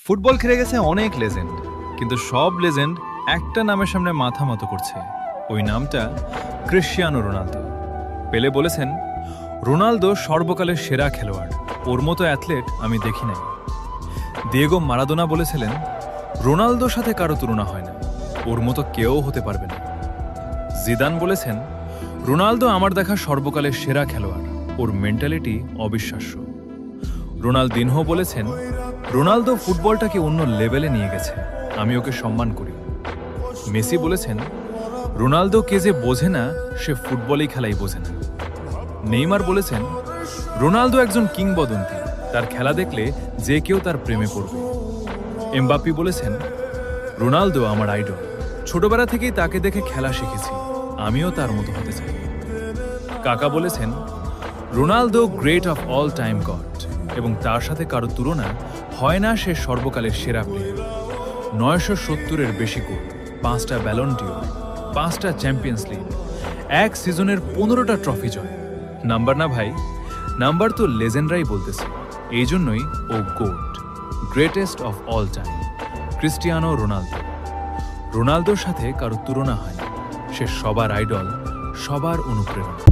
Football খেলে গেছে অনেক লেজেন্ড, কিন্তু সব লেজেন্ড একটা নামের সামনে মাথা মতো করছে। ওই নামটা ক্রিশ্চিয়ানো রোনালদো। পেলে বলেছেন, রোনালদো সর্বকালের সেরা খেলোয়াড়, ওর মতো অ্যাথলেট আমি দেখি নাই। দিয়েগো মারাদোনা বলেছিলেন, রোনালদোর সাথে কারো তুলনা হয় না, ওর মতো কেউ হতে পারবে না। জিদান বলেছেন, রোনালদো আমার দেখা সর্বকালের সেরা খেলোয়াড়, ওর মেন্টালিটি অবিশ্বাস্য। রোনালদিনহো বলেছেন, রোনালদো ফুটবলটাকে অন্য লেভেলে নিয়ে গেছে, আমি ওকে সম্মান করি। মেসি বলেছেন, রোনালদো কে যে বোঝে না, সে ফুটবলই খেলাই বোঝে না। নেইমার বলেছেন, রোনালদো একজন কিংবদন্তি, তার খেলা দেখলে যে কেউ তার প্রেমে পড়বে। এমবাপ্পি বলেছেন, রোনালদো আমার আইডল, ছোটবেলা থেকেই তাকে দেখে খেলা শিখেছি, আমিও তার মতো হতে চাই। কাকা বলেছেন, Ronaldo great of all time god, এবং তার সাথে কারো তুলনা হয় না, সে সর্বকালের সেরা প্লেয়ার। 970-এর বেশি গোল, 5টা ব্যালন ডিওর, 5টা চ্যাম্পিয়ন্স লিগ, এক সিজনের 15টা ট্রফি জয়। নাম্বার না ভাই, নাম্বার তো লেজেন্ডরাই বলতেছে। এই জন্যই ও GOAT, greatest of all time, Cristiano Ronaldo. রোনালদোর সাথে কারো তুলনা হয় না, সে সবার আইডল, সবার অনুপ্রেরণা।